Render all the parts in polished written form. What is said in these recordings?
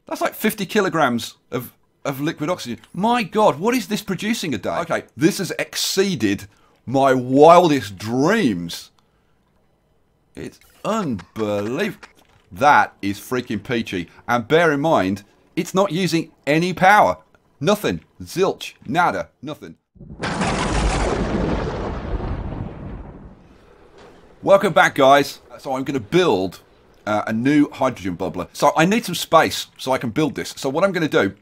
That's like 50 kilograms of liquid oxygen. My God, what is this producing a day? Okay, this has exceeded my wildest dreams. It's unbelievable. That is freaking peachy. And bear in mind, it's not using any power. Nothing. Zilch. Nada. Nothing. Welcome back, guys. So I'm going to build a new hydrogen bubbler. So I need some space so I can build this. So what I'm going to do,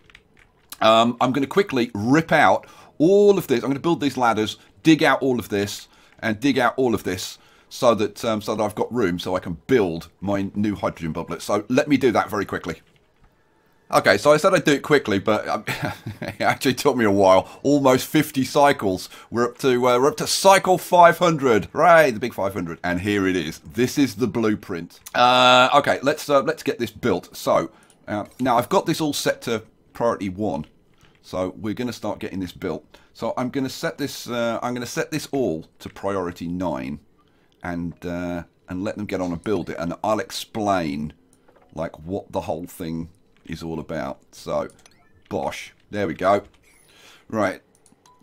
I'm going to quickly rip out all of this. I'm going to build these ladders, dig out all of this, and dig out all of this so that I've got room so I can build my new hydrogen bubbler. So let me do that very quickly. Okay, so I said I'd do it quickly, but it actually took me a while. Almost 50 cycles. We're up to cycle 500. Hooray, the big 500. And here it is. This is the blueprint. Okay, let's get this built. So now I've got this all set to priority 1. So we're going to start getting this built. So I'm going to set this. I'm going to set this all to priority 9, and let them get on and build it. And I'll explain like what the whole thing is all about. So bosh, there we go. Right,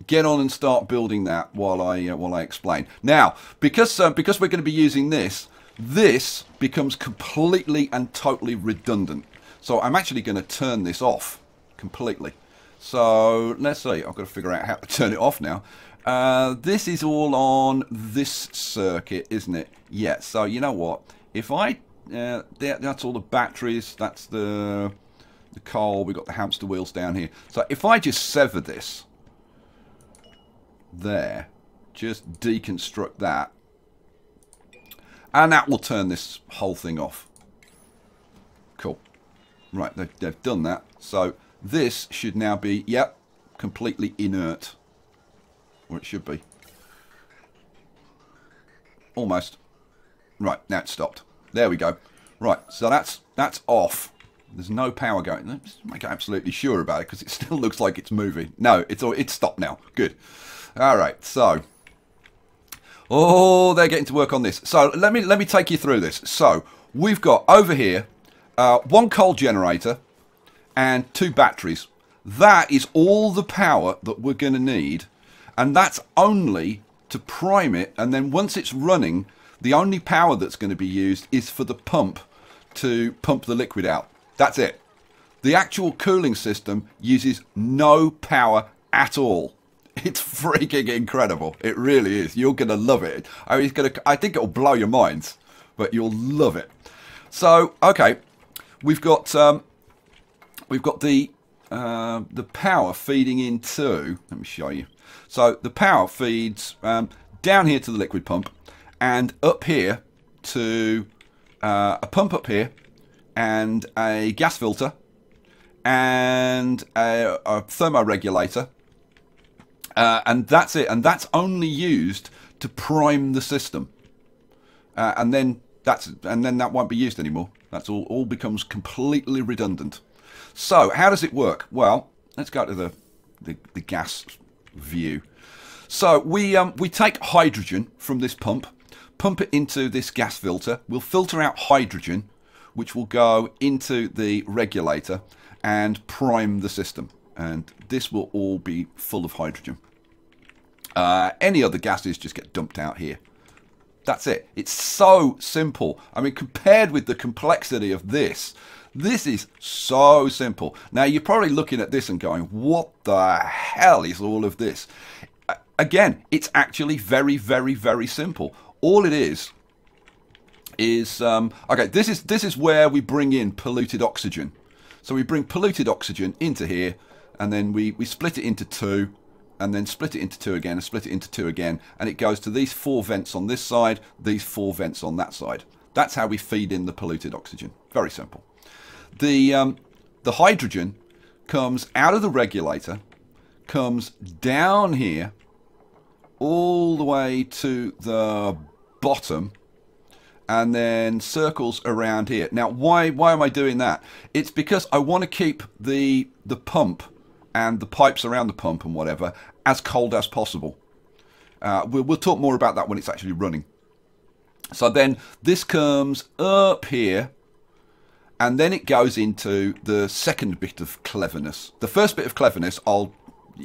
get on and start building that while I explain. Now, because we're going to be using this becomes completely and totally redundant. So I'm actually going to turn this off completely. So let's see, I've got to figure out how to turn it off now. This is all on this circuit, isn't it? Yeah, so you know what, if I that's all the batteries, that's the coal, we've got the hamster wheels down here. So if I just sever this there, just deconstruct that, and that will turn this whole thing off. Cool. Right, they've done that. So this should now be, yep, completely inert. Or it should be. Almost. Right, now it's stopped. There we go. Right, so that's off. There's no power going. Let's make absolutely sure about it, because it still looks like it's moving. No, it's stopped now. Good. All right, so they're getting to work on this. So let me take you through this. So we've got over here 1 coal generator and 2 batteries. That is all the power that we're going to need, and that's only to prime it. And then once it's running, the only power that's going to be used is for the pump to pump the liquid out. That's it. The actual cooling system uses no power at all. It's freaking incredible. It really is. You're going to love it. I mean, I think it'll blow your minds, but you'll love it. So, okay, we've got the power feeding into. Let me show you. So the power feeds down here to the liquid pump, and up here to a pump up here, and a gas filter, and a thermoregulator, and that's it. And that's only used to prime the system, and then that won't be used anymore. That's all becomes completely redundant. So how does it work? Well, let's go to the gas view. So we take hydrogen from this pump it into this gas filter. We'll filter out hydrogen, which will go into the regulator and prime the system. And this will all be full of hydrogen. Any other gases just get dumped out here. That's it. It's so simple. I mean, compared with the complexity of this is so simple. Now, you're probably looking at this and going, what the hell is all of this? Again, it's actually very, very, very simple. All it is okay, this is where we bring in polluted oxygen. So we bring polluted oxygen into here, and then we split it into 2, and then split it into 2 again, and split it into 2 again, and it goes to these 4 vents on this side, these 4 vents on that side. That's how we feed in the polluted oxygen. Very simple. The hydrogen comes out of the regulator, comes down here, all the way to the bottom, and then circles around here. Now, why am I doing that? It's because I want to keep the pump and the pipes around the pump and whatever as cold as possible. We'll talk more about that when it's actually running. So then this comes up here, And then it goes into the second bit of cleverness. The first bit of cleverness,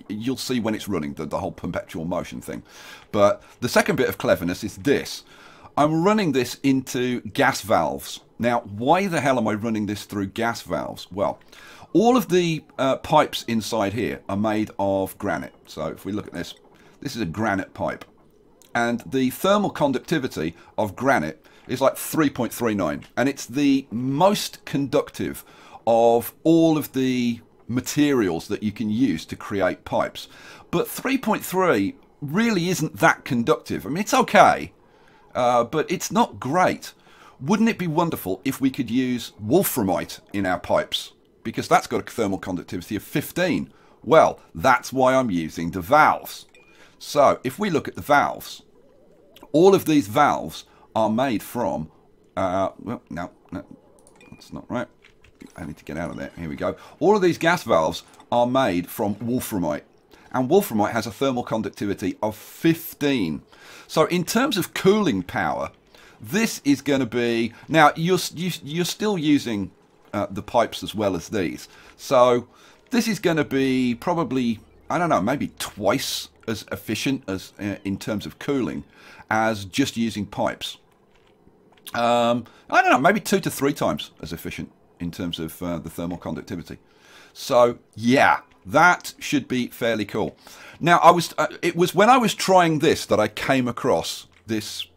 you'll see when it's running, the whole perpetual motion thing. But the second bit of cleverness is this. I'm running this into gas valves. Now, why the hell am I running this through gas valves? Well, all of the pipes inside here are made of granite. So if we look at this, this is a granite pipe. And the thermal conductivity of granite is like 3.39. And it's the most conductive of all of the materials that you can use to create pipes. But 3.3 really isn't that conductive. I mean, it's okay, but it's not great. Wouldn't it be wonderful if we could use wolframite in our pipes? Because that's got a thermal conductivity of 15. Well, that's why I'm using the valves. So if we look at the valves, all of these valves are made from, well, no, that's not right. I need to get out of there. Here we go. All of these gas valves are made from wolframite. And wolframite has a thermal conductivity of 15. So in terms of cooling power, this is going to be... Now, you're still using the pipes as well as these. So this is going to be probably, I don't know, maybe twice as efficient as in terms of cooling as just using pipes. I don't know, maybe 2 to 3 times as efficient in terms of the thermal conductivity. So yeah, that should be fairly cool. Now, it was when I was trying this that I came across this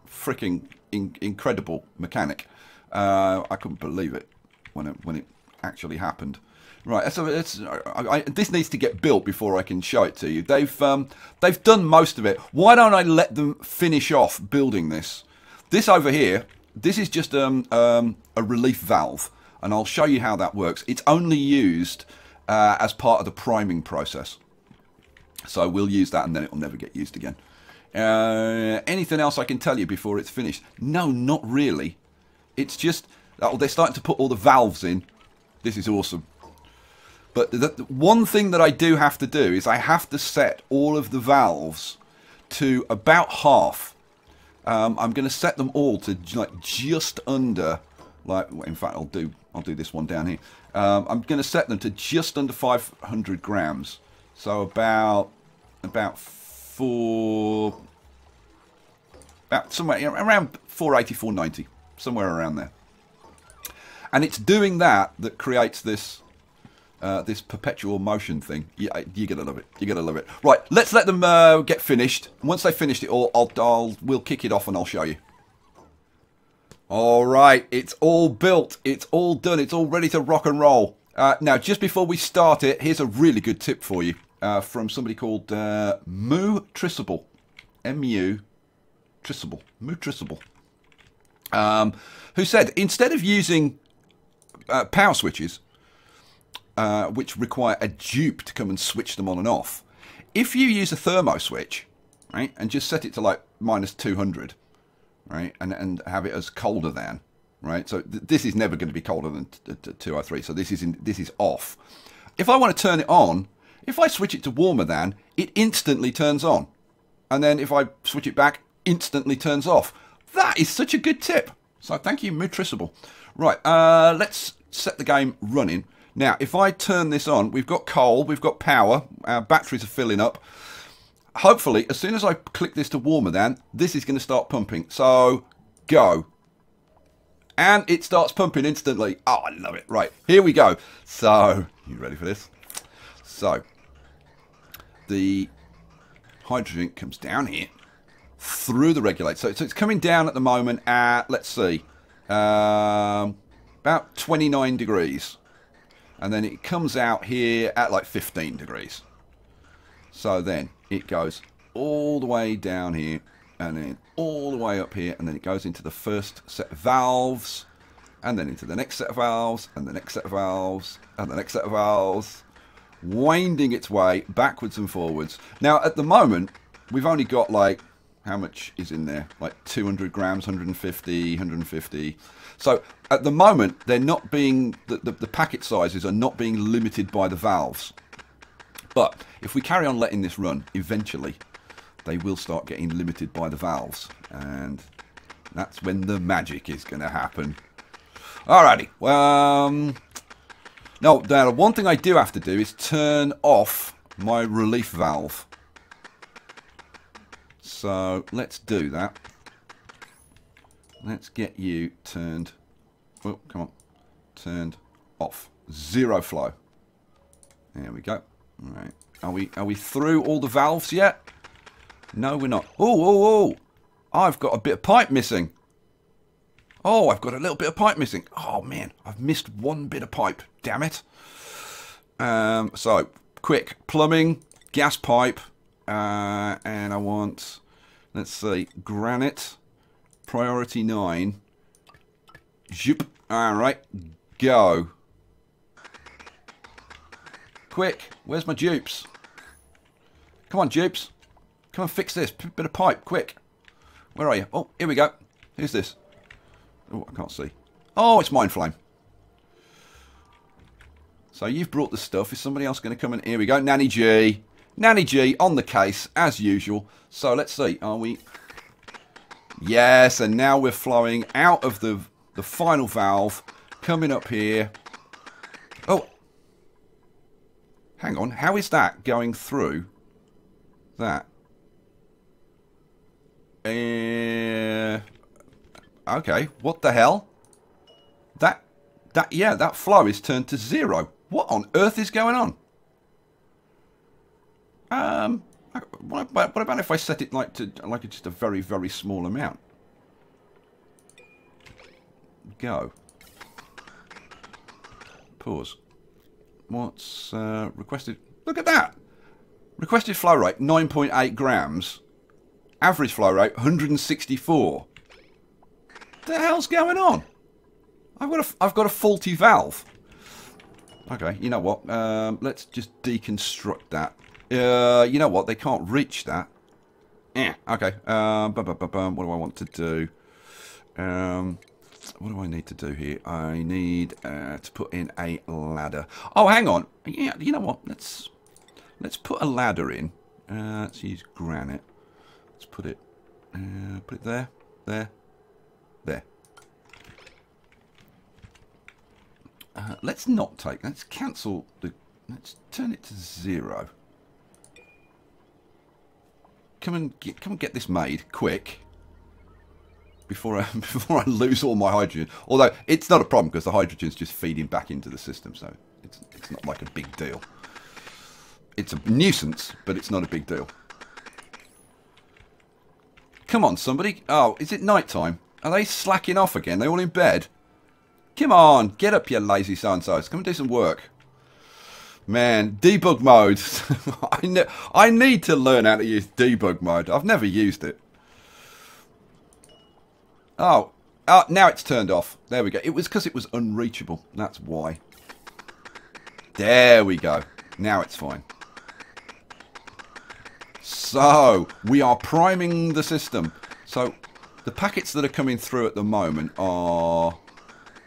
freaking incredible mechanic. I couldn't believe it when it actually happened. Right, so this needs to get built before I can show it to you. They've done most of it. Why don't I let them finish off building this? This over here, this is just a relief valve, and I'll show you how that works. It's only used as part of the priming process. So we'll use that and then it'll never get used again. Anything else I can tell you before it's finished? No, not really. It's just, they're starting to put all the valves in. This is awesome. But the one thing that I do have to do is I have to set all of the valves to about half. I'm going to set them all to like just under, like, in fact I'll do this one down here. I'm going to set them to just under 500 grams. So about somewhere around 480, 490, somewhere around there. And it's doing that creates this this perpetual motion thing. Yeah, you gotta love it. You gotta love it. Right, let's let them get finished. Once they've finished it all, we'll kick it off and I'll show you. All right, it's all built. It's all done. It's all ready to rock and roll. Now, just before we start it, here's a really good tip for you from somebody called Moo Trissable. M-U Trissable. Moo Trissable. Who said, instead of using power switches, which require a dupe to come and switch them on and off, if you use a Thermo Switch, right, and just set it to like -200, right, and have it as colder than, right, so this is never going to be colder than 203, so this is off. If I want to turn it on, if I switch it to warmer than, it instantly turns on, and then if I switch it back, instantly turns off. That is such a good tip. So thank you, Mootrissable. Right, let's set the game running. Now, if I turn this on, we've got coal, we've got power, our batteries are filling up. Hopefully, as soon as I click this to warmer than, this is going to start pumping. So, go. And it starts pumping instantly. Oh, I love it. Right, here we go. So, you ready for this? So, the hydrogen comes down here through the regulator. So it's coming down at the moment at, let's see, about 29 degrees. And then it comes out here at like 15 degrees. So then it goes all the way down here and then all the way up here, and then it goes into the first set of valves, and then into the next set of valves, and the next set of valves, and the next set of valves, winding its way backwards and forwards. Now at the moment we've only got like, how much is in there? Like 200 grams, 150, 150. So at the moment, they're not being, the packet sizes are not being limited by the valves. But if we carry on letting this run, eventually they will start getting limited by the valves. And that's when the magic is going to happen. Alrighty. No, the one thing I do have to do is turn off my relief valve. So let's do that. Let's get you turned. Oh, come on. Turned off. Zero flow. There we go. All right. Are we through all the valves yet? No, we're not. Oh. I've got a bit of pipe missing. Oh, I've got a little bit of pipe missing. Oh, man. I've missed one bit of pipe. Damn it. So, quick. Plumbing, gas pipe, and I want, let's see, granite, priority 9. Zoop. All right. Go. Quick. Where's my dupes? Come on, dupes. Come and fix this. Bit of pipe. Quick. Where are you? Oh, here we go. Who's this? Oh, I can't see. Oh, it's Mindflame. So you've brought the stuff. Is somebody else going to come in? Here we go. Nanny G. Nanny G on the case, as usual. So let's see. Are we... Yes, and now we're flowing out of the final valve. Coming up here. Oh. Hang on. How is that going through that? Okay, what the hell? That flow is turned to 0. What on earth is going on? What about if I set it like just a very, very small amount? Go. Pause. What's requested? Look at that. Requested flow rate 9.8 grams. Average flow rate 164. What the hell's going on? I've got a faulty valve. Okay, you know what? Let's just deconstruct that. You know what? They can't reach that. Okay. What do I want to do? What do I need to do here? I need to put in a ladder. Oh, hang on. Yeah, you know what? Let's put a ladder in. Let's use granite. Let's put it there. Let's not take. Let's cancel the. Let's turn it to 0. Come and get this made quick. Before I lose all my hydrogen. Although it's not a problem because the hydrogen's just feeding back into the system, so it's not like a big deal. It's a nuisance, but it's not a big deal. Come on, somebody. Oh, is it night time? Are they slacking off again? They all in bed? Come on, get up, you lazy so-and-sos. Come and do some work. Man, debug mode. I need to learn how to use debug mode. I've never used it. Oh, now it's turned off. There we go. It was because it was unreachable. That's why. There we go. Now it's fine. So, we are priming the system. So, the packets that are coming through at the moment are...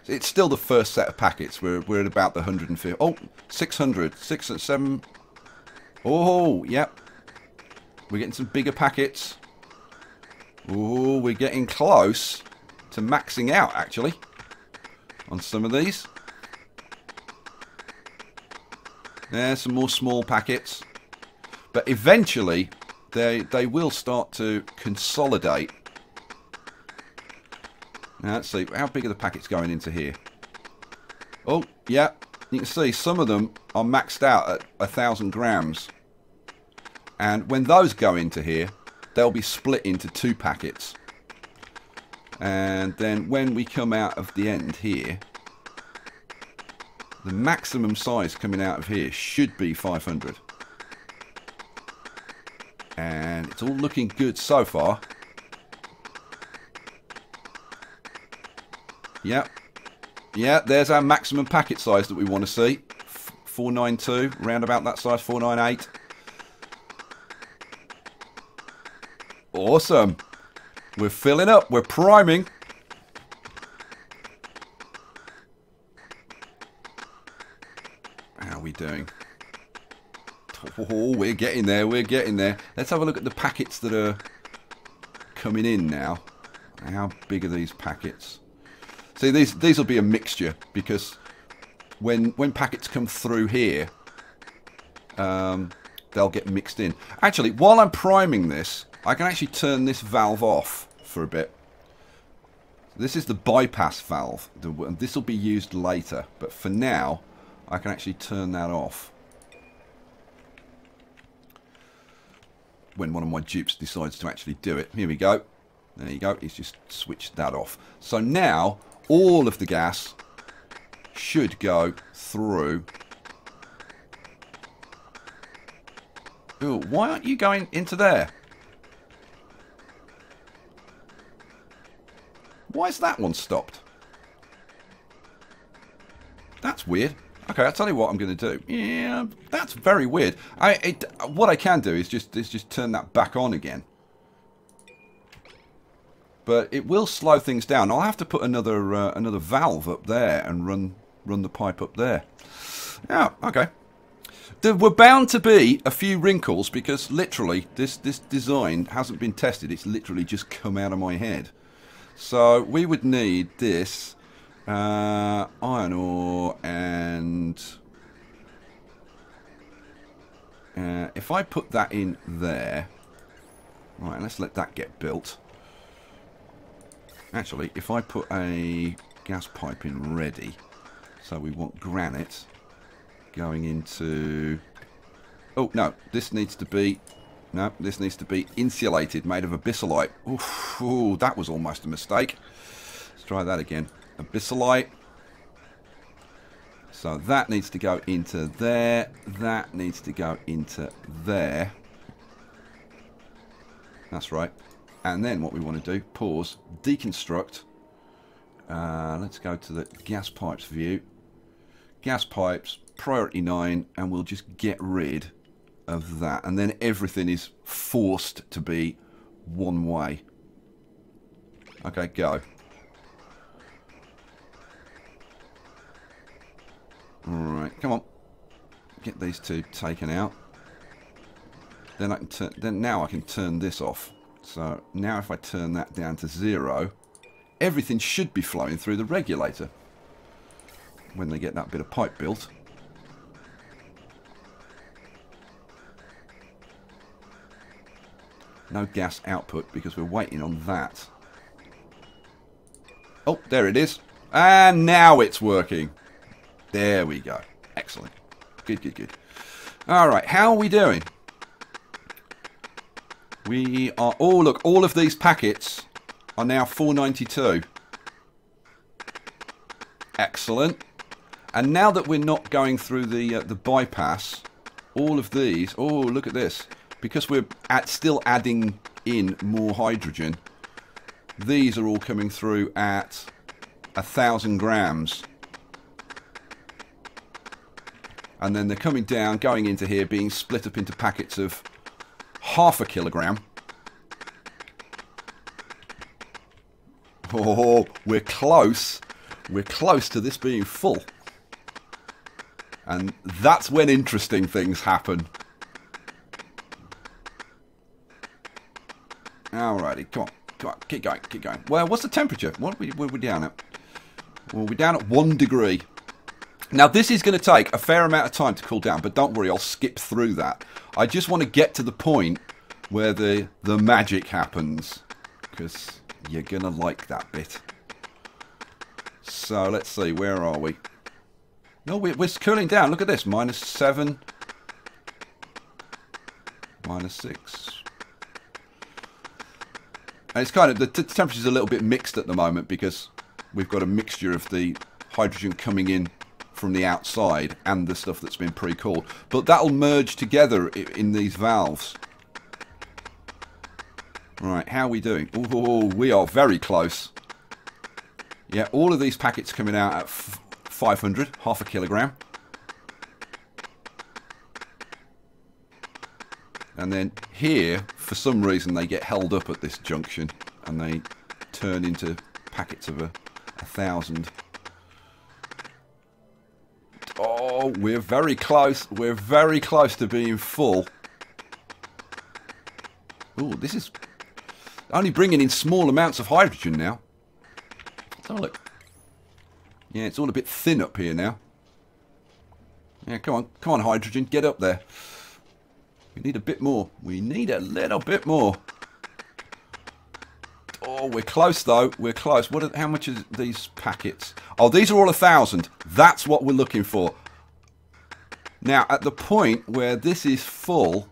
It's still the first set of packets. We're at about the 150. Oh, 600. 6 and 7. Oh, yep. We're getting some bigger packets. Oh, we're getting close to maxing out, actually, on some of these. There's some more small packets. But eventually, they will start to consolidate. Now, let's see. How big are the packets going into here? Oh, yeah. You can see some of them are maxed out at 1,000 grams. And when those go into here, they'll be split into 2 packets. And then when we come out of the end here, the maximum size coming out of here should be 500. And it's all looking good so far. Yep. Yeah, there's our maximum packet size that we want to see. 492, round about that size, 498. Awesome. We're filling up. We're priming. How are we doing? Oh, we're getting there. We're getting there. Let's have a look at the packets that are coming in now. How big are these packets? See, these will be a mixture, because when packets come through here, they'll get mixed in. Actually, while I'm priming this, I can actually turn this valve off for a bit. This is the bypass valve. This will be used later, but for now, I can actually turn that off. When one of my dupes decides to actually do it. Here we go. There you go. He's just switched that off. So now, all of the gas should go through. Ooh, why aren't you going into there? Why is that one stopped? That's weird. Okay, I'll tell you what I'm going to do. Yeah, that's very weird. What I can do is just turn that back on again. But it will slow things down. I'll have to put another valve up there and run the pipe up there. Yeah, okay. There were bound to be a few wrinkles because literally this design hasn't been tested. It's literally just come out of my head. So we would need this iron ore, and if I put that in there, right, let's let that get built. Actually, if I put a gas pipe in ready, so we want granite going into, oh no, this needs to be, no, this needs to be insulated, made of abyssalite. Ooh, that was almost a mistake. Let's try that again. Abyssalite. So that needs to go into there. That needs to go into there. That's right. And then what we want to do, pause, deconstruct. Let's go to the gas pipes view. Gas pipes, priority 9, and we'll just get rid of that. And then everything is forced to be one way. Okay, go. Alright, come on. Get these two taken out. Then I can turn, now I can turn this off. So now if I turn that down to 0, everything should be flowing through the regulator when they get that bit of pipe built. No gas output because we're waiting on that. Oh, there it is. And now it's working. There we go. Excellent. Good, good, good. Alright, how are we doing? We are, oh look, all of these packets are now 492. Excellent. And now that we're not going through the bypass, all of these, oh look at this, because we're still adding in more hydrogen, these are all coming through at 1,000 grams. And then they're coming down, going into here, being split up into packets of ½ kilogram. Oh, we're close. We're close to this being full. And that's when interesting things happen. Alrighty, come on, keep going, keep going. Well, what's the temperature? What are we down at? Well, we're down at 1 degree. Now, this is going to take a fair amount of time to cool down, but don't worry, I'll skip through that. I just want to get to the point where the magic happens, because you're going to like that bit. So, let's see, where are we? No, we're cooling down. Look at this, -7, -6. And it's kind of, the temperature's a little bit mixed at the moment because we've got a mixture of the hydrogen coming in from the outside and the stuff that's been pre-cooled. But that'll merge together in these valves. Right, how are we doing? Oh, we are very close. Yeah, all of these packets coming out at 500, ½ kilogram. And then here, for some reason, they get held up at this junction and they turn into packets of 1,000. Oh, we're very close. We're very close to being full. Oh, this is only bringing in small amounts of hydrogen now. Let's have a look. Yeah, it's all a bit thin up here now. Yeah, come on, hydrogen, get up there. We need a bit more. We need a little bit more. Oh, we're close though. We're close. How much is these packets? Oh, these are all 1,000. That's what we're looking for. Now, at the point where this is full...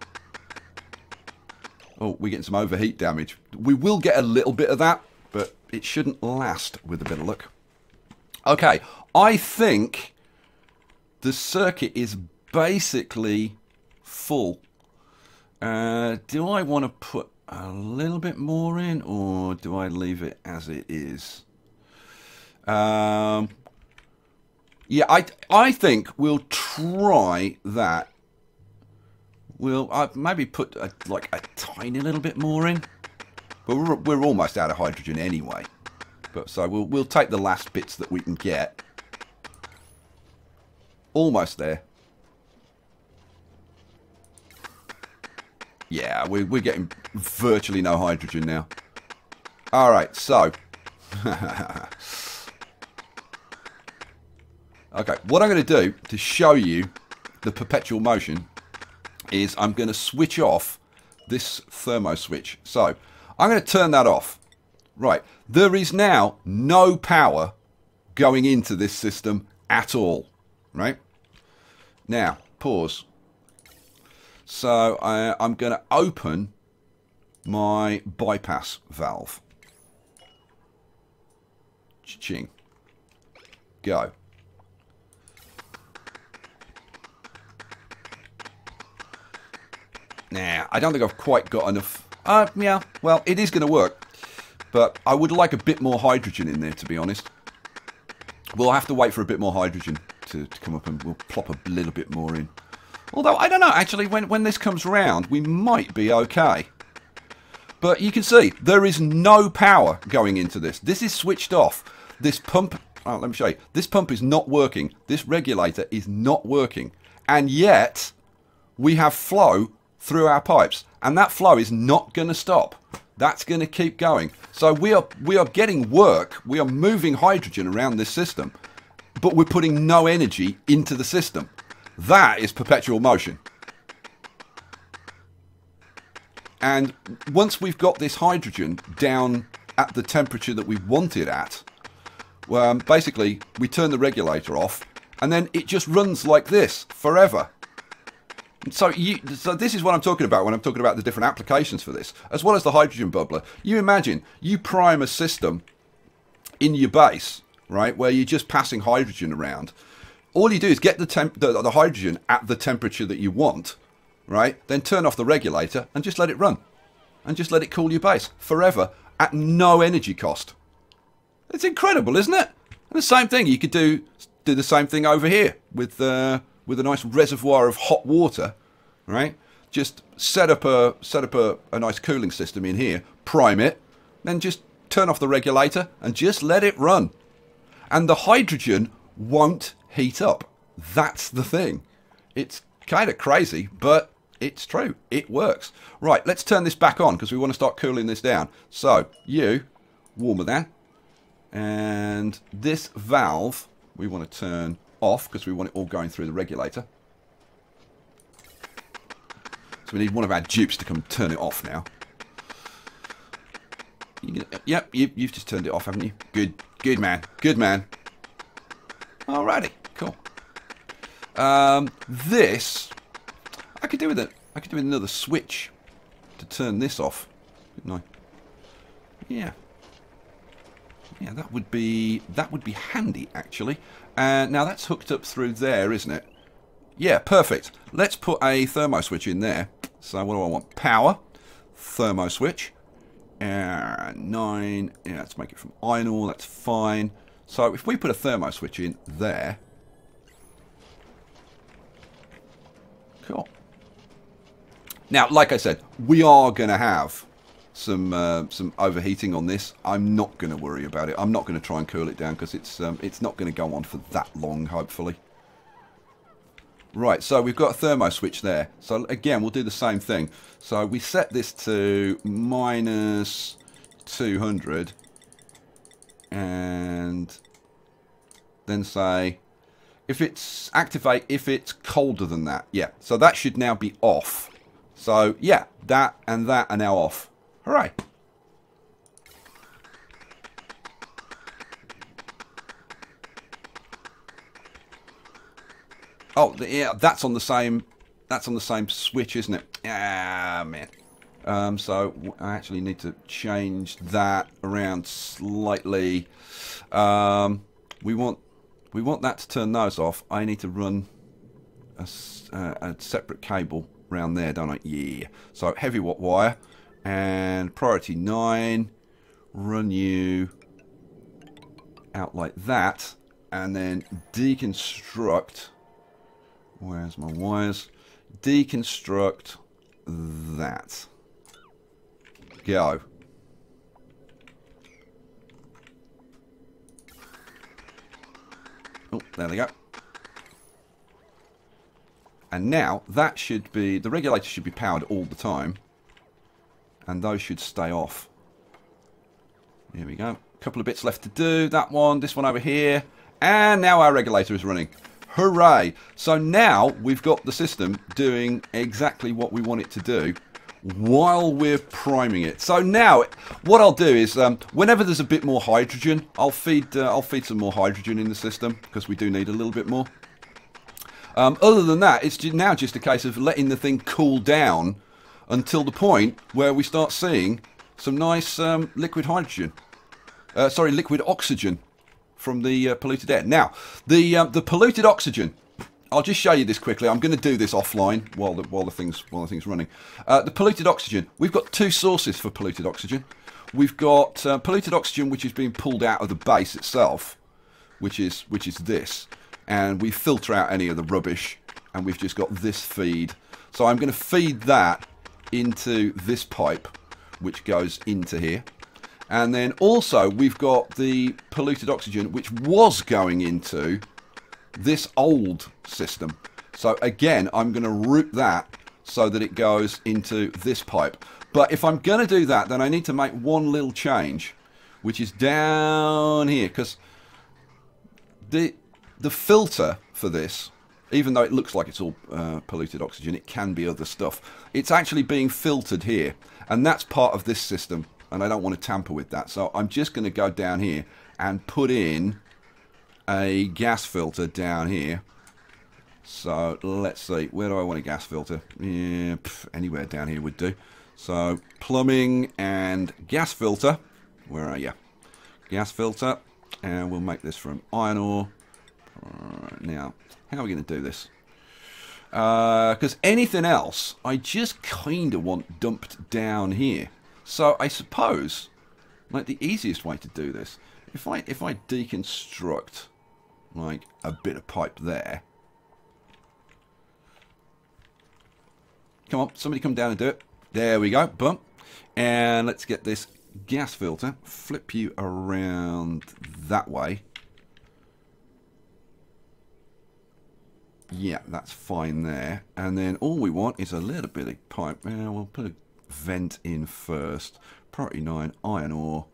Oh, we're getting some overheat damage. We will get a little bit of that, but it shouldn't last with a bit of luck. Okay, I think the circuit is basically full. Do I want to put a little bit more in, or do I leave it as it is? Yeah, I think we'll try that. We'll maybe put like a tiny little bit more in, but we're almost out of hydrogen anyway. But so we'll take the last bits that we can get. Almost there. Yeah, we're getting virtually no hydrogen now. All right, so okay, what I'm going to do to show you the perpetual motion is I'm going to switch off this thermo switch. So I'm going to turn that off. Right, there is now no power going into this system at all. Right, now pause. So I'm going to open my bypass valve. Cha-ching. Go. Nah, I don't think I've quite got enough. Yeah, well, it is going to work. But I would like a bit more hydrogen in there, to be honest. We'll have to wait for a bit more hydrogen to come up, and we'll plop a little bit more in. Although, I don't know, actually, when this comes round, we might be okay. But you can see, there is no power going into this. This is switched off. This pump, let me show you. This pump is not working. This regulator is not working. And yet, we have flow through our pipes. And that flow is not going to stop. That's going to keep going. So we are getting work. We are moving hydrogen around this system. But we're putting no energy into the system. That is perpetual motion. And once we've got this hydrogen down at the temperature that we want it at, basically we turn the regulator off and then it just runs like this forever. So this is what I'm talking about when I'm talking about the different applications for this, as well as the hydrogen bubbler. You imagine you prime a system in your base, right, where you're just passing hydrogen around. All you do is get the hydrogen at the temperature that you want, right? Then turn off the regulator and just let it run. And just let it cool your base forever at no energy cost. It's incredible, isn't it? And the same thing, you could do the same thing over here with a nice reservoir of hot water, right? Just set up a nice cooling system in here, prime it, then just turn off the regulator and just let it run. And the hydrogen won't heat up. That's the thing. It's kind of crazy, but it's true. It works. Right, let's turn this back on because we want to start cooling this down. So, warmer than. And this valve, we want to turn off because we want it all going through the regulator. So we need one of our dupes to come turn it off now. Yep, you've just turned it off, haven't you? Good man. Good man. Alrighty, cool. This I could do with it. I could do with another switch to turn this off, couldn't I? Yeah. Yeah, that would be handy actually. Now that's hooked up through there, isn't it? Yeah, perfect. Let's put a thermo switch in there. So what do I want? Power, thermo switch, 9. Yeah, let's make it from iron ore. That's fine. So if we put a thermo switch in there, cool. Now, like I said, we are going to have some overheating on this. I'm not going to worry about it. I'm not going to try and cool it down because it's not going to go on for that long, hopefully. Right, so we've got a thermo switch there. So again, we'll do the same thing. So we set this to -200. And then say, if it's activate, if it's colder than that. Yeah, so that should now be off. So, yeah, that and that are now off. Hooray. Oh, yeah, that's on the same switch, isn't it? Ah, man. So I actually need to change that around slightly. We want that to turn those off. I need to run a separate cable around there, don't I? Yeah. So heavy watt wire and priority 9. Run you out like that, and then deconstruct. Where's my wires? Deconstruct that. Go. Oh, there they go. And now that should be, the regulator should be powered all the time, and those should stay off. Here we go. A couple of bits left to do. That one, this one over here, and now our regulator is running. Hooray! So now we've got the system doing exactly what we want it to do while we're priming it. So now what I'll do is whenever there's a bit more hydrogen, I'll feed some more hydrogen in the system, because we do need a little bit more. Other than that, it's now just a case of letting the thing cool down until the point where we start seeing some nice liquid hydrogen. Sorry, liquid oxygen from the polluted air. Now, the polluted oxygen, I'll just show you this quickly. I'm going to do this offline while the thing's running. The polluted oxygen, we've got two sources for polluted oxygen. We've got polluted oxygen which is being pulled out of the base itself, which is this, and we filter out any of the rubbish, and we've just got this feed. So I'm going to feed that into this pipe, which goes into here. And then also we've got the polluted oxygen which was going into this old system. So again, I'm going to route that so that it goes into this pipe. But if I'm going to do that, then I need to make one little change, which is down here, because the filter for this, even though it looks like it's all polluted oxygen, it can be other stuff. It's actually being filtered here, and that's part of this system, and I don't want to tamper with that. So I'm just going to go down here and put in a gas filter down here. So let's see, where do I want a gas filter? Yeah, anywhere down here would do. So plumbing and gas filter. Where are you? Gas filter, and we'll make this from iron ore. Now, how are we going to do this? Because anything else, I just kind of want dumped down here. So I suppose, like, the easiest way to do this, if I deconstruct like a bit of pipe there. Come on, somebody come down and do it. There we go, boom. And let's get this gas filter, flip you around that way. Yeah, that's fine there. And then all we want is a little bit of pipe. We'll put a vent in first. Priority 9, iron ore.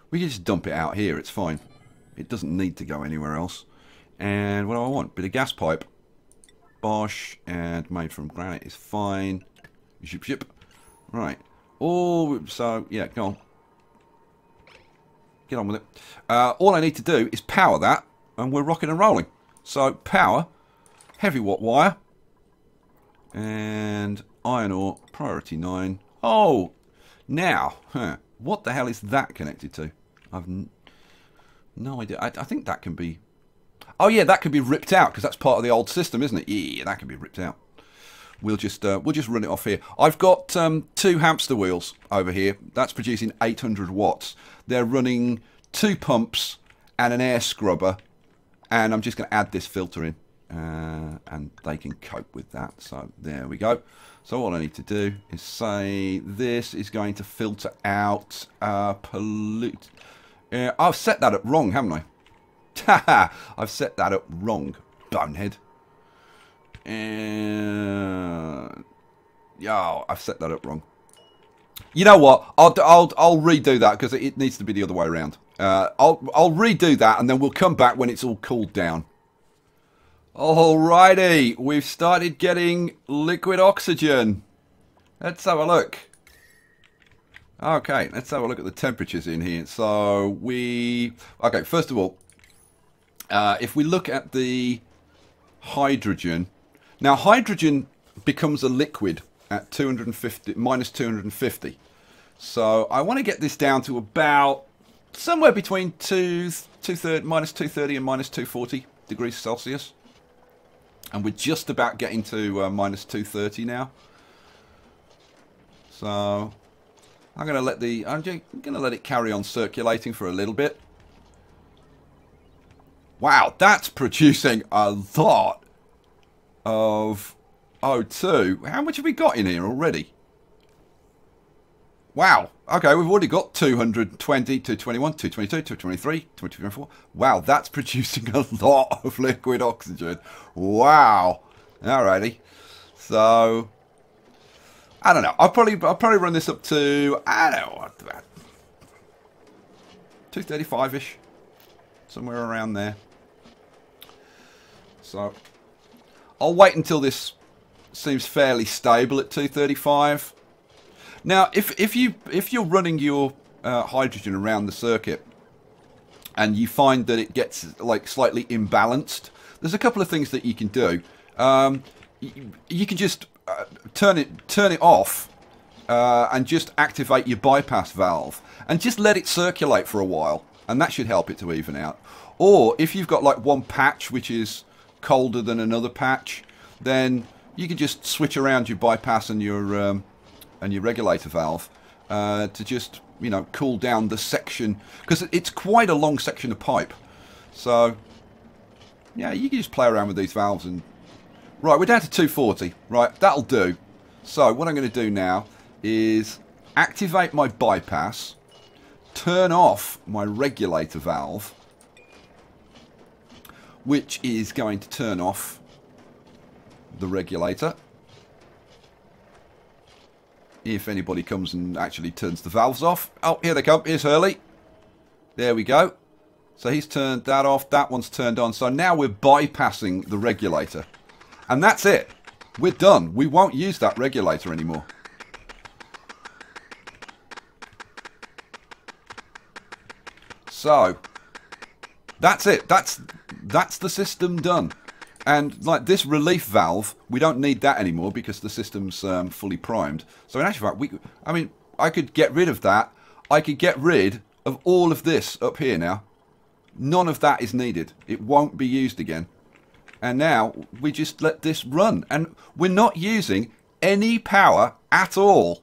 We can just dump it out here, it's fine. It doesn't need to go anywhere else. And what do I want? Bit of gas pipe. Bosh, and made from granite is fine. Zip, zip. Right. Oh, so, yeah, go on. Get on with it. All I need to do is power that, and we're rocking and rolling. So, power, heavy watt wire, and iron ore, priority 9. Oh, now, what the hell is that connected to? I've no idea. I think that can be... Oh yeah, that could be ripped out, because that's part of the old system, isn't it? Yeah, that can be ripped out. We'll just run it off here. I've got 2 hamster wheels over here. That's producing 800 watts. They're running 2 pumps and an air scrubber, and I'm just going to add this filter in, and they can cope with that. So there we go. So all I need to do is say this is going to filter out pollute. I've set that up wrong, haven't I? I've set that up wrong, bonehead. Yeah, I've set that up wrong. You know what? I'll redo that because it needs to be the other way around. I'll redo that and then we'll come back when it's all cooled down. Alrighty, we've started getting liquid oxygen. Let's have a look. Okay, let's have a look at the temperatures in here. So okay, first of all, if we look at the hydrogen. Now hydrogen becomes a liquid at 250, minus 250. So I want to get this down to about somewhere between minus 230 and minus 240 degrees Celsius. And we're just about getting to minus 230 now. So I'm going to let it carry on circulating for a little bit. Wow, that's producing a lot of O2. How much have we got in here already? Wow. Okay, we've already got 220, 221, 222, 223, 224. Wow, that's producing a lot of liquid oxygen. Wow. Alrighty. So, I don't know. I'll probably run this up to, I don't know, what, 235-ish. Somewhere around there. So, I'll wait until this seems fairly stable at 235. Now, if you're running your hydrogen around the circuit and you find that it gets like slightly imbalanced, there's a couple of things that you can do. You can just turn it off and just activate your bypass valve and just let it circulate for a while, and that should help it to even out. Or if you've got like one patch which is colder than another patch, then you can just switch around your bypass and your regulator valve to just, you know, cool down the section, because it's quite a long section of pipe. So yeah, you can just play around with these valves. And right, we're down to 240. Right, that'll do. So what I'm going to do now is activate my bypass, turn off my regulator valve, which is going to turn off the regulator if anybody comes and actually turns the valves off. Oh, here they come. Here's Hurley. There we go. So he's turned that off. That one's turned on. So now we're bypassing the regulator. And that's it. We're done. We won't use that regulator anymore. So that's it. That's the system done. And like this relief valve, we don't need that anymore because the system's fully primed. So in actual fact, I could get rid of that. I could get rid of all of this up here now. None of that is needed. It won't be used again. And now we just let this run. And we're not using any power at all.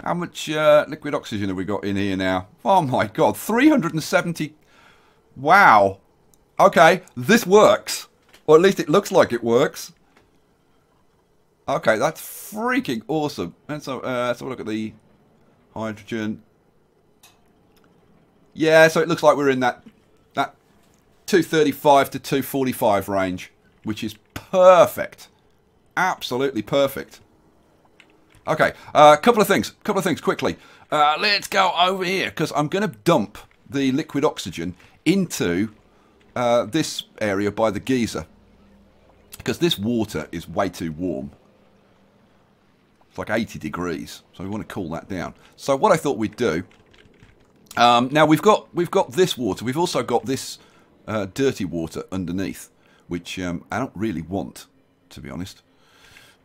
How much liquid oxygen have we got in here now? Oh my god, 370. Wow. Okay, this works. Or at least it looks like it works. Okay, that's freaking awesome. Let's have a look at the hydrogen. Yeah, so it looks like we're in that 235 to 245 range, which is perfect. Absolutely perfect. Okay, a couple of things quickly. Let's go over here, because I'm going to dump the liquid oxygen into this area by the geyser, because this water is way too warm. It's like 80 degrees, so we want to cool that down. So what I thought we'd do, now we've got this water. We've also got this dirty water underneath, which I don't really want, to be honest.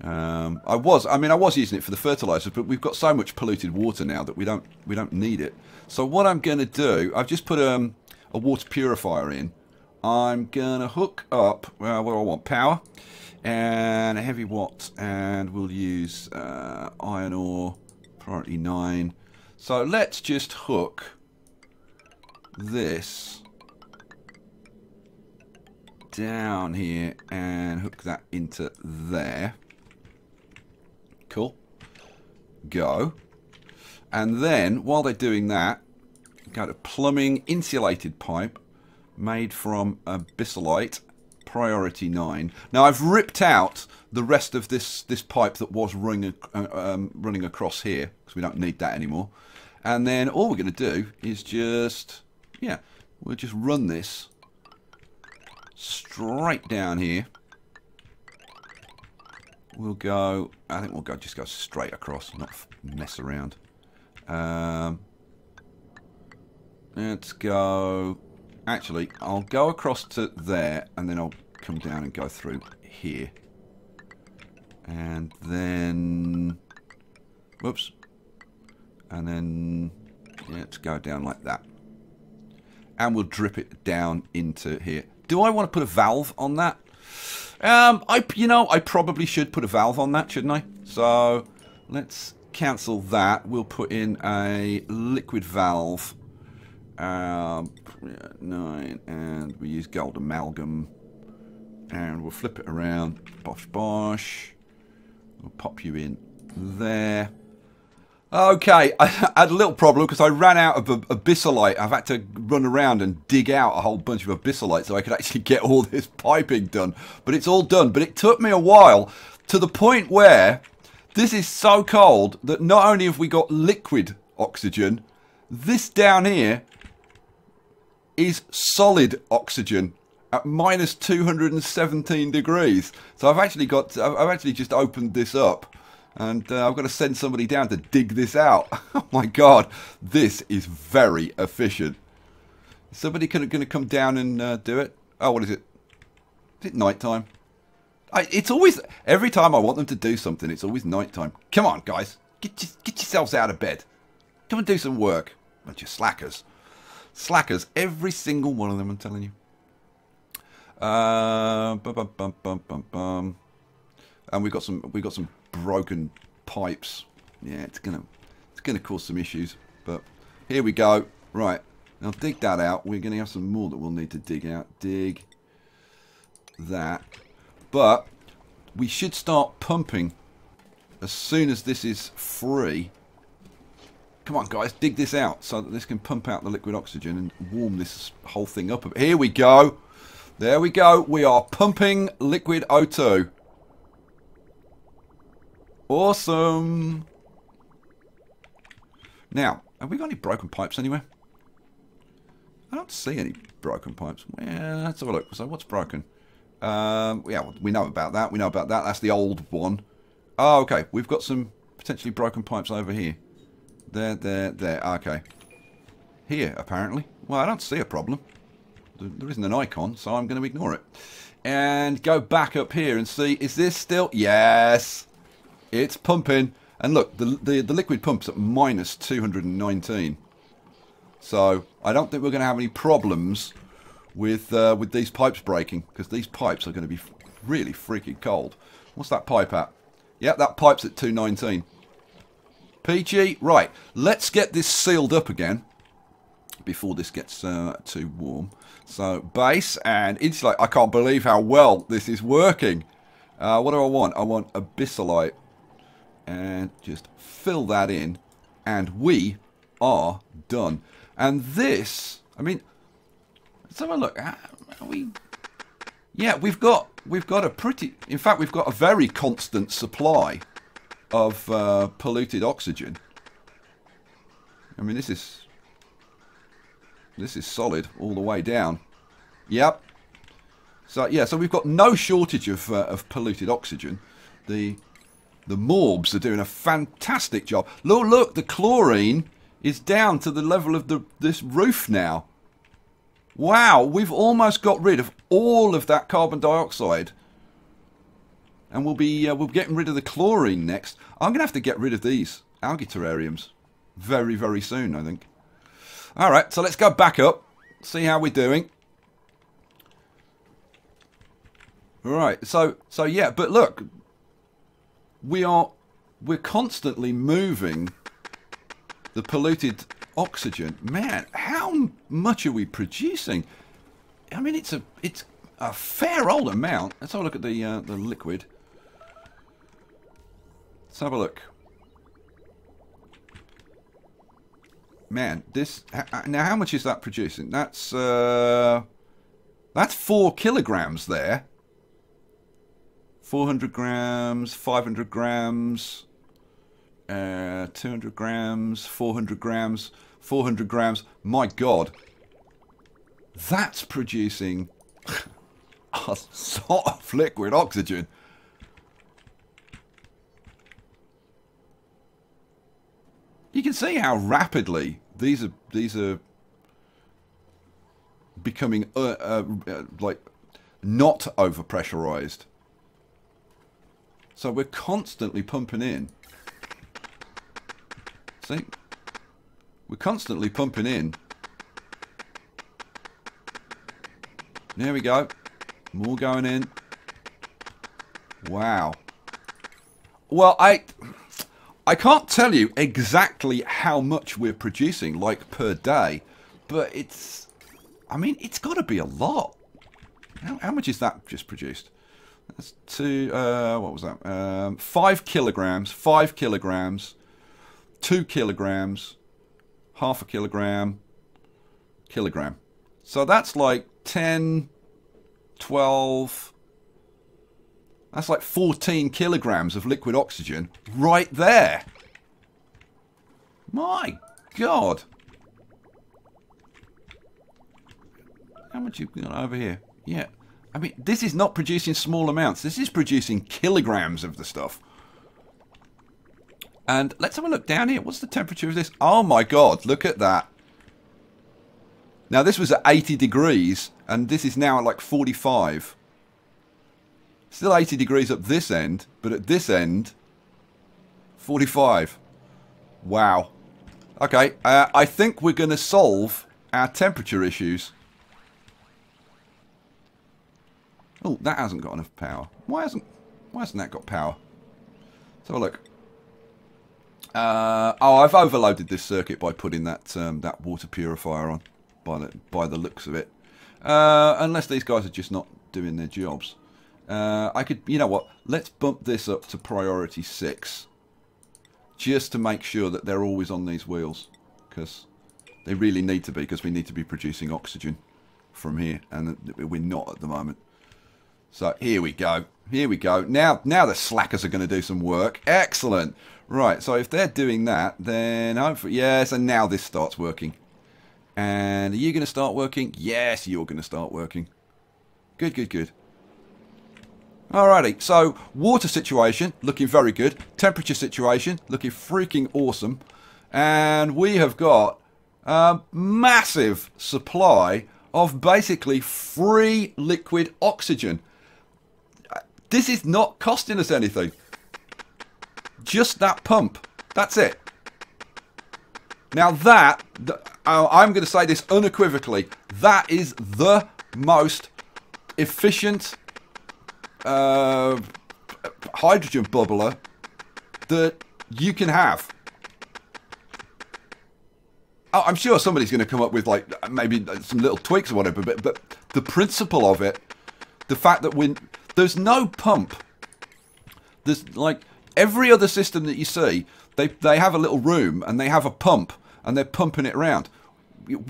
I was using it for the fertilizers, but we've got so much polluted water now that we don't need it. So what I'm going to do, I've just put a water purifier in. I'm going to hook up, what do I want? Power and a heavy watt, and we'll use iron ore, priority 9. So let's just hook this down here and hook that into there. Cool. Go. And then, while they're doing that, go to plumbing insulated pipe made from abyssallite priority 9. Now I've ripped out the rest of this pipe that was running across here, because we don't need that anymore. And then all we're going to do is just, yeah, we'll just run this straight down here. We'll go, I think we'll just go straight across, not mess around. Let's go, actually, I'll go across to there, and then I'll come down and go through here. And then, whoops. And then, yeah, let's go down like that. And we'll drip it down into here. Do I want to put a valve on that? I probably should put a valve on that, shouldn't I? So, let's cancel that. We'll put in a liquid valve. 9, and we use gold amalgam. And we'll flip it around. Bosh, bosh. We'll pop you in there. Okay, I had a little problem because I ran out of abyssalite. I've had to run around and dig out a whole bunch of abyssalite so I could actually get all this piping done. But it's all done. But it took me a while, to the point where this is so cold that not only have we got liquid oxygen, this down here is solid oxygen at minus 217 degrees. So I've actually just opened this up. And I've got to send somebody down to dig this out. Oh my god, this is very efficient. Is somebody going to come down and do it? Oh, what is it? Is it night time? It's always, every time I want them to do something, it's always night time. Come on, guys. Get yourselves out of bed. Come and do some work. Bunch of slackers. Slackers, every single one of them, I'm telling you. And we've got some broken pipes. Yeah, it's gonna cause some issues. But here we go. Right, now dig that out. We're gonna have some more that we'll need to dig out. Dig that. But we should start pumping as soon as this is free. Come on, guys, dig this out so that this can pump out the liquid oxygen and warm this whole thing up. Here we go. There we go. We are pumping liquid O2. Awesome. Now, have we got any broken pipes anywhere? I don't see any broken pipes. Well, let's have a look. So what's broken? Yeah, we know about that. We know about that. That's the old one. Oh, okay. We've got some potentially broken pipes over here. There. Okay. Here, apparently. Well, I don't see a problem. There isn't an icon, so I'm going to ignore it. And go back up here and see. Is this still? Yes. It's pumping. And look, the liquid pump's at minus 219. So I don't think we're going to have any problems with these pipes breaking, because these pipes are going to be really freaking cold. What's that pipe at? Yep, that pipe's at 219. PG, right. Let's get this sealed up again before this gets too warm. So base and insulate. I can't believe how well this is working. What do I want? I want abyssalite. And just fill that in, and we are done. And this, I mean, let's have a look. Yeah, we've got a pretty. In fact, we've got a very constant supply of polluted oxygen. I mean, this is solid all the way down. Yep. So yeah, so we've got no shortage of polluted oxygen. The morbs are doing a fantastic job. Look, the chlorine is down to the level of this roof now. Wow, we've almost got rid of all of that carbon dioxide. And we'll be getting rid of the chlorine next. I'm going to have to get rid of these algae terrariums very, very soon, I think. All right, so let's go back up, see how we're doing. All right, so yeah, but look. We're constantly moving the polluted oxygen. Man, how much are we producing? I mean, it's a fair old amount. Let's have a look at the liquid. Let's have a look. Man, this now how much is that producing? That's That's 4 kilograms there. 400 grams, 500 grams, 200 grams, 400 grams, 400 grams. My God. That's producing a sort of liquid oxygen. You can see how rapidly these are becoming like not overpressurized. So we're constantly pumping in. See? We're constantly pumping in. There we go. More going in. Wow. Well, I can't tell you exactly how much we're producing, like per day, but it's, I mean, it's got to be a lot. How much is that just produced? That's what was that? 5 kilograms, 5 kilograms, 2 kilograms, half a kilogram, kilogram. So that's like 10, 12, that's like 14 kilograms of liquid oxygen right there. My God. How much have you got over here? Yeah. I mean, this is not producing small amounts. This is producing kilograms of the stuff. And let's have a look down here. What's the temperature of this? Oh my God, look at that. Now this was at 80 degrees and this is now at like 45. Still 80 degrees up this end, but at this end, 45. Wow. Okay, I think we're going to solve our temperature issues. Oh, that hasn't got enough power. Why hasn't that got power? Let's have a look. Oh, I've overloaded this circuit by putting that water purifier on, by the looks of it. Unless these guys are just not doing their jobs. I could, you know what? Let's bump this up to priority 6, just to make sure that they're always on these wheels, because they really need to be, because we need to be producing oxygen from here, and we're not at the moment. So here we go. Here we go. Now the slackers are going to do some work. Excellent. Right, so if they're doing that, then hopefully, yes, and now this starts working. And are you going to start working? Yes, you're going to start working. Good, good, good. Alrighty, so water situation looking very good. Temperature situation looking freaking awesome. And we have got a massive supply of basically free liquid oxygen. This is not costing us anything. Just that pump. That's it. Now that, I'm going to say this unequivocally, that is the most efficient hydrogen bubbler that you can have. Oh, I'm sure somebody's going to come up with like maybe some little tweaks or whatever, but the principle of it, the fact that there's no pump. There's like every other system that you see, they have a little room and they have a pump and they're pumping it around.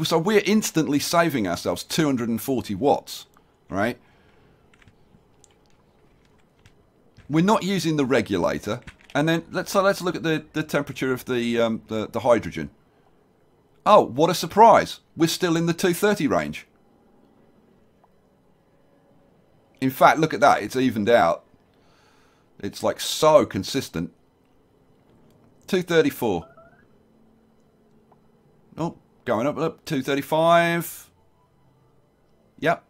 So we're instantly saving ourselves 240 watts, right? We're not using the regulator, and then let's look at the temperature of the hydrogen. Oh, what a surprise! We're still in the 230 range. In fact, look at that. It's evened out. It's like so consistent. 234. Oh, going up, 235. Yep.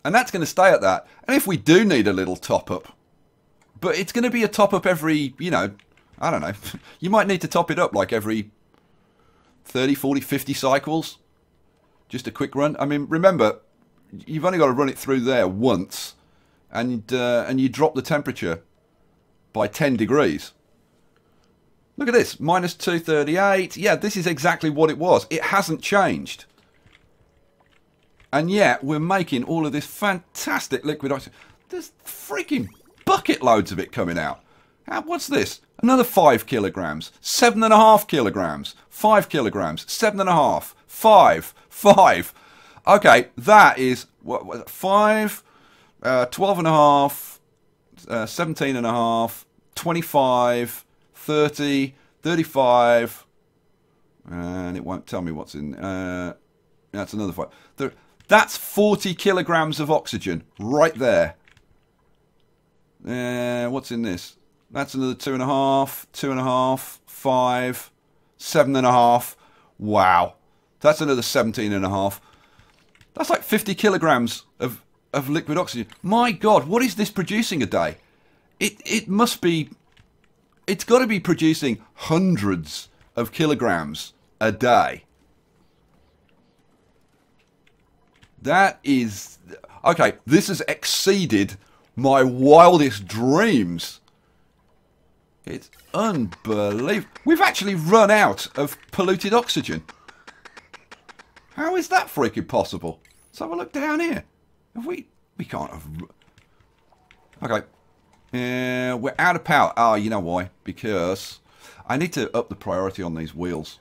And that's going to stay at that. And if we do need a little top up, but it's going to be a top up every, you know, I don't know. You might need to top it up like every 30, 40, 50 cycles. Just a quick run. I mean, remember, you've only got to run it through there once, and you drop the temperature by 10 degrees. Look at this, minus 238. Yeah, this is exactly what it was. It hasn't changed. And yet, we're making all of this fantastic liquid oxygen. There's freaking bucket loads of it coming out. What's this? Another 5 kilograms, 7.5 kilograms, 5 kilograms, 7.5, 5, 5. Okay, that is, what was it, 5, 12 and a half, 17 and a half, 25, 30, 35, and it won't tell me what's in, that's another 5. That's 40 kilograms of oxygen right there. What's in this? That's another 2.5, 2.5, 5, 7.5. Wow. That's another 17.5. That's like 50 kilograms of liquid oxygen. My God, what is this producing a day? It must be... It's got to be producing hundreds of kilograms a day. That is... Okay, this has exceeded my wildest dreams. It's unbelievable. We've actually run out of polluted oxygen. How is that freaking possible? Let's have a look down here. Have we can't have... Okay. We're out of power. Oh, you know why? Because I need to up the priority on these wheels.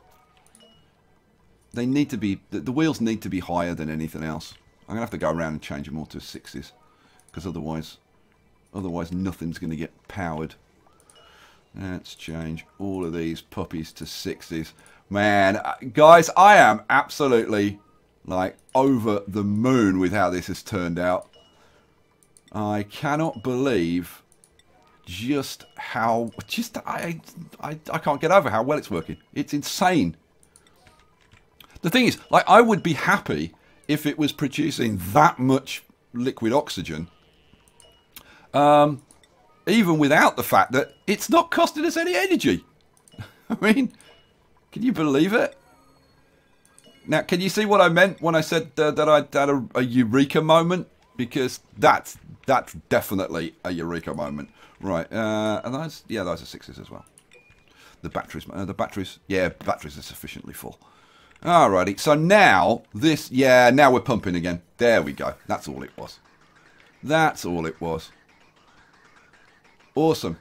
They need to be... The wheels need to be higher than anything else. I'm going to have to go around and change them all to 6s. Because otherwise nothing's going to get powered. Let's change all of these puppies to 6s. Man, guys, I am absolutely, like, over the moon with how this has turned out. I cannot believe just how... I can't get over how well it's working. It's insane. The thing is, like, I would be happy if it was producing that much liquid oxygen. Even without the fact that it's not costing us any energy. I mean, can you believe it? Now, can you see what I meant when I said that I had a eureka moment? Because that's definitely a eureka moment. Right, and those, yeah, those are 6s as well. The batteries, batteries are sufficiently full. Alrighty, so now this, now we're pumping again. There we go. That's all it was. That's all it was. Awesome.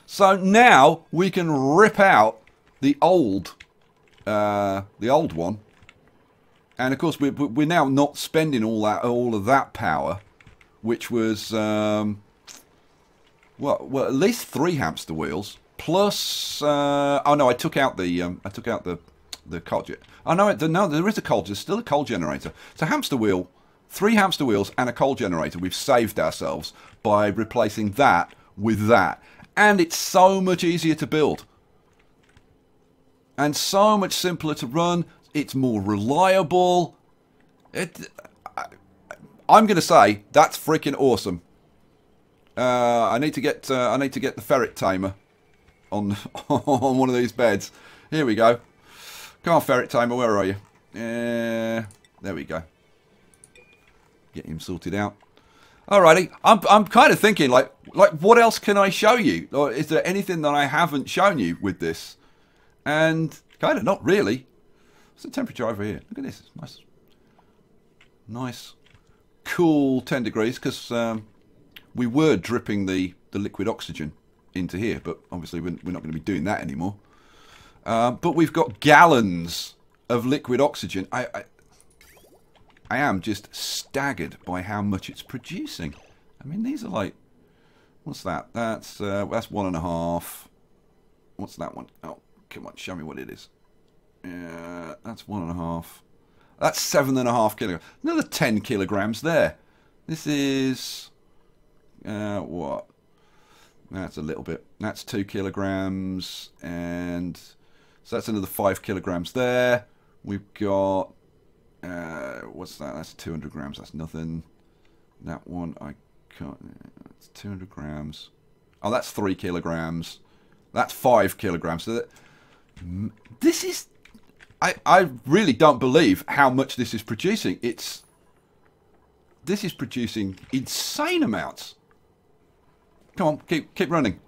So now we can rip out the old one, and of course we're now not spending all of that power, which was well at least 3 hamster wheels plus. Oh no, I took out the coal jet. Oh no, there is a coal. There's still a coal generator. So hamster wheel, 3 hamster wheels and a coal generator. We've saved ourselves by replacing that with that, and it's so much easier to build and so much simpler to run. It's more reliable. I'm going to say that's freaking awesome. I need to get the ferret tamer on on one of these beds. Here we go. Come on, ferret tamer, where are you? There we go. Get him sorted out. Alrighty, I'm kind of thinking like what else can I show you? Or is there anything that I haven't shown you with this? And kind of not really. What's the temperature over here? Look at this. It's nice, cool 10 degrees because we were dripping the liquid oxygen into here, but obviously we're not going to be doing that anymore. But we've got gallons of liquid oxygen. I am just staggered by how much it's producing. I mean, these are like, what's that? That's 1.5. What's that one? Oh, come on, show me what it is. Yeah, that's 1.5. That's 7.5 kilograms. Another 10 kilograms there. This is what? That's a little bit. That's 2 kilograms, and so that's another 5 kilograms there. We've got. What's that? That's 200 grams. That's nothing. That one I can't. It's 200 grams. Oh, that's 3 kilograms. That's 5 kilograms. So this is. I really don't believe how much this is producing. This is producing insane amounts. Come on, keep running,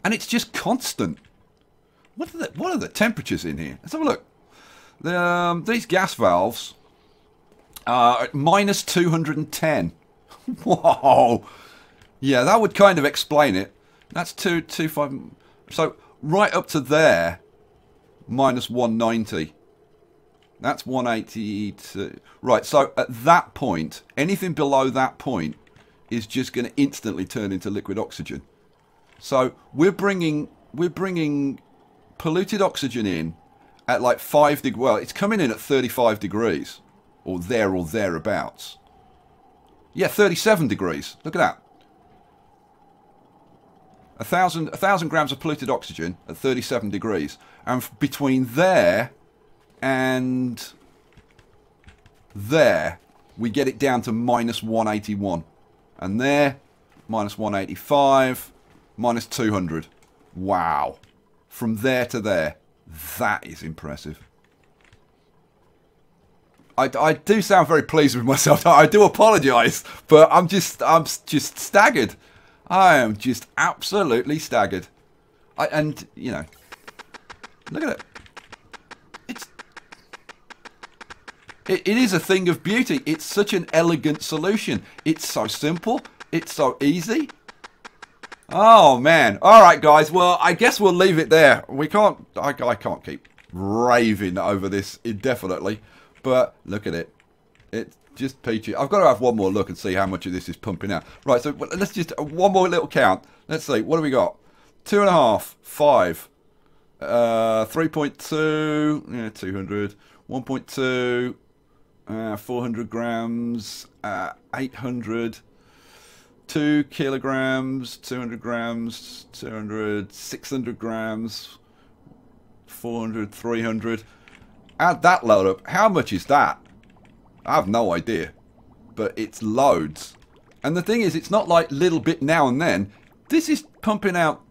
and it's just constant. What are the temperatures in here? Let's have a look. These gas valves are at minus 210. Whoa! Yeah, that would kind of explain it. That's 225. So right up to there, minus 190. That's 182. Right, so at that point, anything below that point is just going to instantly turn into liquid oxygen. So we're bringing polluted oxygen in at like 5 degrees. Well, it's coming in at 35 degrees, or thereabouts. Yeah, 37 degrees. Look at that. 1,000 grams of polluted oxygen at 37 degrees, and between there and there, we get it down to minus 181, and there, minus 185, minus 200. Wow. From there to there, that is impressive. I do sound very pleased with myself. I do apologise, but I'm just staggered. I am just absolutely staggered. And you know, look at it. It is a thing of beauty. It's such an elegant solution. It's so simple. It's so easy. Oh man! All right, guys. Well, I guess we'll leave it there. We can't. I can't keep raving over this indefinitely. But look at it. It's just peachy. I've got to have one more look and see how much of this is pumping out. Right. So let's just one more little count. Let's see. What do we got? 2.5, 5, 3.2. Yeah, 200. 1.2. 400 grams. 800. 2 kilograms, 200 grams, 200, 600 grams, 400, 300. Add that load up. How much is that? I have no idea. But it's loads. And the thing is, it's not like little bit now and then. This is pumping out...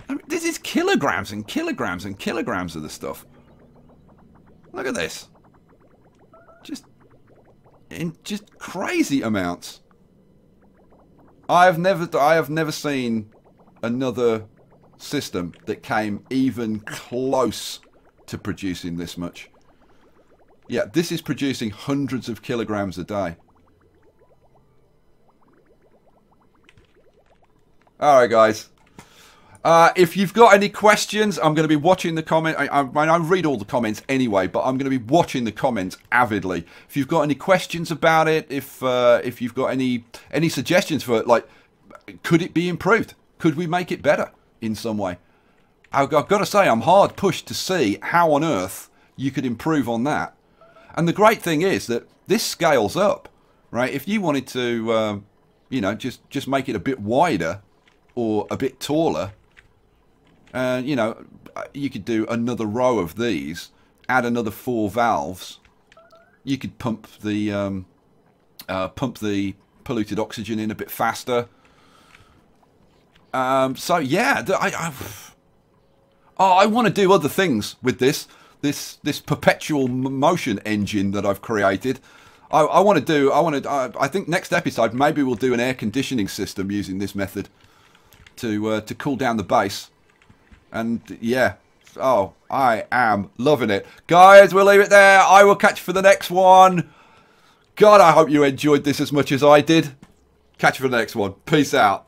I mean, this is kilograms and kilograms and kilograms of the stuff. Look at this. In just crazy amounts. I have never seen another system that came even close to producing this much. Yeah, this is producing hundreds of kilograms a day. Alright guys. If you've got any questions, I'm going to be watching the comment. I read all the comments anyway, but I'm going to be watching the comments avidly. If you've got any questions about it, if you've got any suggestions for it, like, could it be improved? Could we make it better in some way? I've got to say, I'm hard pushed to see how on earth you could improve on that. And the great thing is that this scales up, right? If you wanted to, you know, just make it a bit wider or a bit taller, you know, you could do another row of these, add another 4 valves. You could pump the polluted oxygen in a bit faster. So yeah, I want to do other things with this perpetual motion engine that I've created. I think next episode maybe we'll do an air conditioning system using this method to cool down the base. And yeah, oh, I am loving it. Guys, we'll leave it there. I will catch you for the next one. God, I hope you enjoyed this as much as I did. Catch you for the next one. Peace out.